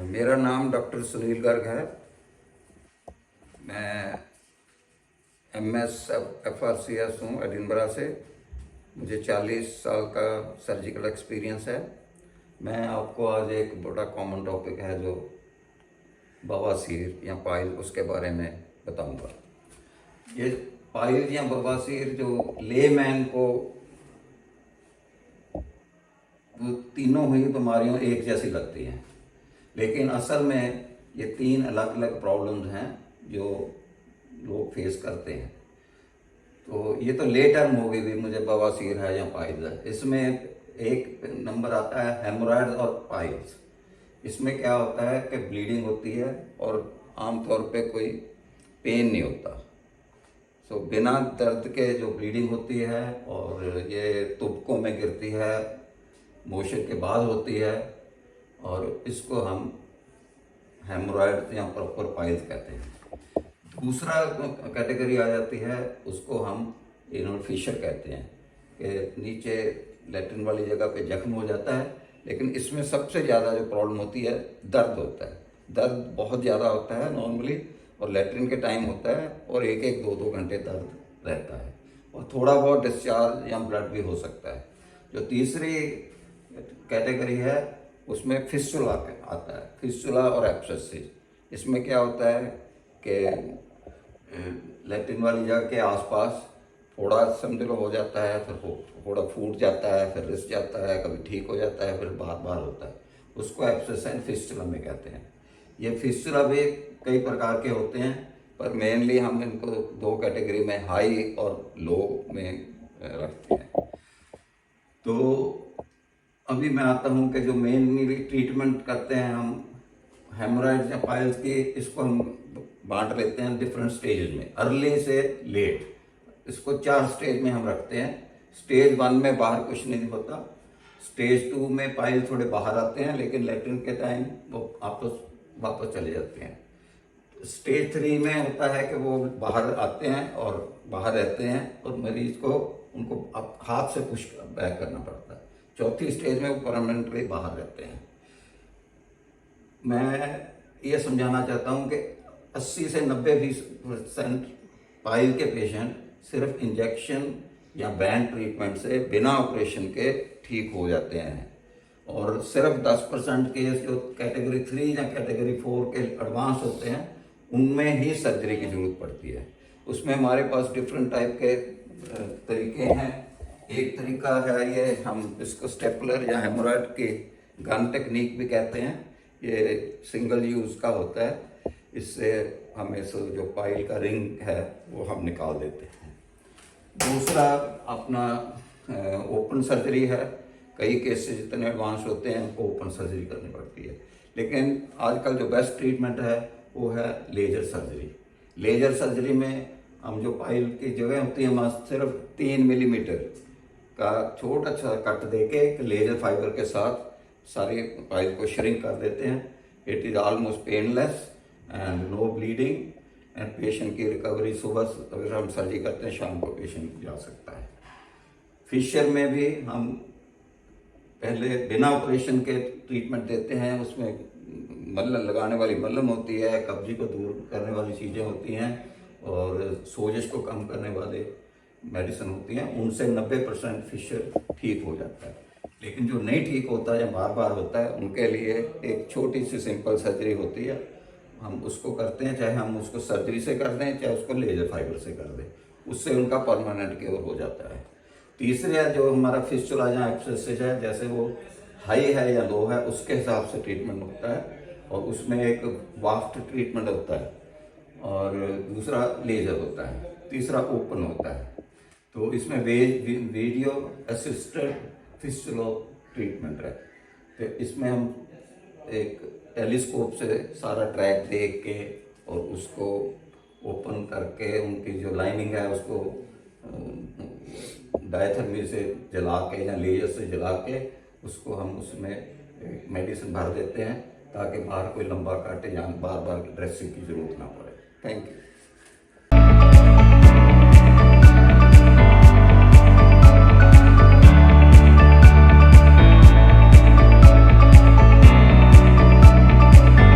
मेरा नाम डॉक्टर सुनील गर्ग है। मैं MS FRCS हूँ एडिनबरा से। मुझे 40 साल का सर्जिकल एक्सपीरियंस है। मैं आपको आज एक बड़ा कॉमन टॉपिक है जो बवासीर या पाइल, उसके बारे में बताऊंगा। ये पाइल या बवासीर जो लेमैन को वो तीनों ही बीमारियों एक जैसी लगती हैं, लेकिन असल में ये तीन अलग अलग प्रॉब्लम्स हैं जो लोग फेस करते हैं। तो ये तो ले टर्म होगी भी मुझे बवासीर है या पाइल्स है। इसमें एक नंबर आता है हेमोरॉइड्स और पाइल्स। इसमें क्या होता है कि ब्लीडिंग होती है और आमतौर पे कोई पेन नहीं होता। सो बिना दर्द के जो ब्लीडिंग होती है और ये तुबकों में गिरती है, मोशन के बाद होती है, और इसको हम हेमोरॉइड या प्रॉपर पाइल्स कहते हैं। दूसरा कैटेगरी आ जाती है, उसको हम एनल फिशर कहते हैं कि नीचे लैट्रिन वाली जगह पे जख्म हो जाता है। लेकिन इसमें सबसे ज़्यादा जो प्रॉब्लम होती है दर्द होता है। दर्द बहुत ज़्यादा होता है नॉर्मली, और लैट्रिन के टाइम होता है और एक एक दो घंटे दर्द रहता है, और थोड़ा बहुत डिस्चार्ज या ब्लड भी हो सकता है। जो तीसरी कैटेगरी है उसमें फिस्टुला आता है, फिस्टुला और एब्सेसिस। इसमें क्या होता है कि लैट्रिन वाली जगह के आसपास थोड़ा समझ लो हो जाता है, फिर थोड़ा फूट जाता है, फिर रिस जाता है, कभी ठीक हो जाता है, फिर बार बार होता है। उसको एब्सेस एंड फिस्टुला में कहते हैं। ये फिस्टुला भी कई प्रकार के होते हैं, पर मेनली हम इनको दो कैटेगरी में, हाई और लो में रखते हैं। तो अभी मैं आता हूँ कि जो मेनली ट्रीटमेंट करते हैं हम हेमोरॉइड्स या पाइल्स की, इसको हम बांट लेते हैं डिफरेंट स्टेजेस में, अर्ली से लेट। इसको 4 स्टेज में हम रखते हैं। स्टेज 1 में बाहर कुछ नहीं होता। स्टेज 2 में पाइल थोड़े बाहर आते हैं, लेकिन लैट्रिन के टाइम वो वापस चले जाते हैं। स्टेज 3 में होता है कि वो बाहर आते हैं और बाहर रहते हैं, और मरीज को उनको हाथ से पुश बैक करना पड़ता है। चौथी स्टेज में वो परमानेंटली बाहर रहते हैं। मैं ये समझाना चाहता हूँ कि 80 से 90% पाइल के पेशेंट सिर्फ इंजेक्शन या बैंड ट्रीटमेंट से बिना ऑपरेशन के ठीक हो जाते हैं, और सिर्फ 10% केस जो कैटेगरी 3 या कैटेगरी 4 के एडवांस होते हैं उनमें ही सर्जरी की जरूरत पड़ती है। उसमें हमारे पास डिफरेंट टाइप के तरीके हैं। एक तरीका है ये, हम इसको स्टेपलर या हेमोरॉइड की गन टेक्निक भी कहते हैं। ये सिंगल यूज़ का होता है। इससे हमें जो पाइल का रिंग है वो हम निकाल देते हैं। दूसरा अपना ओपन सर्जरी है। कई केसेस इतने एडवांस होते हैं उनको ओपन सर्जरी करनी पड़ती है, लेकिन आजकल जो बेस्ट ट्रीटमेंट है वो है लेजर सर्जरी। लेजर सर्जरी में हम जो पाइल की जगह होती है वहाँ सिर्फ 3 मिलीमीटर का छोटा सा कट देके लेजर फाइबर के साथ सारी पाइल को श्रिंक कर देते हैं। It is almost painless and no bleeding, and patient की रिकवरी सुबह अगर हम सर्जरी करते हैं शाम को पेशेंट जा सकता है। फिशर में भी हम पहले बिना ऑपरेशन के ट्रीटमेंट देते हैं। उसमें मल्लम लगाने वाली मल्लम होती है, कब्जी को दूर करने वाली चीज़ें होती हैं, और सोजिश को कम करने वाले मेडिसिन होती हैं। उनसे 90% फिशर ठीक हो जाता है। लेकिन जो नहीं ठीक होता या बार बार होता है उनके लिए एक छोटी सी सिंपल सर्जरी होती है, हम उसको करते हैं। चाहे हम उसको सर्जरी से कर दें, चाहे उसको लेजर फाइबर से कर दें, उससे उनका परमानेंट क्योर हो जाता है। तीसरा जो हमारा फिस्टुला या एब्सेसिस है, जैसे वो हाई है या लो है उसके हिसाब से ट्रीटमेंट होता है, और उसमें एक वाफ्ट ट्रीटमेंट होता है, और दूसरा लेजर होता है, तीसरा ओपन होता है। तो इसमें वीडियो असिस्टेड फिस्टुला ट्रीटमेंट है। तो इसमें हम एक टेलीस्कोप से सारा ट्रैक देख के और उसको ओपन करके उनकी जो लाइनिंग है उसको डायथर्मी से जला के या लेजर से जला के उसको हम उसमें मेडिसिन भर देते हैं, ताकि बाहर कोई लंबा काटे या बार बार ड्रेसिंग की जरूरत ना पड़े। Thank you.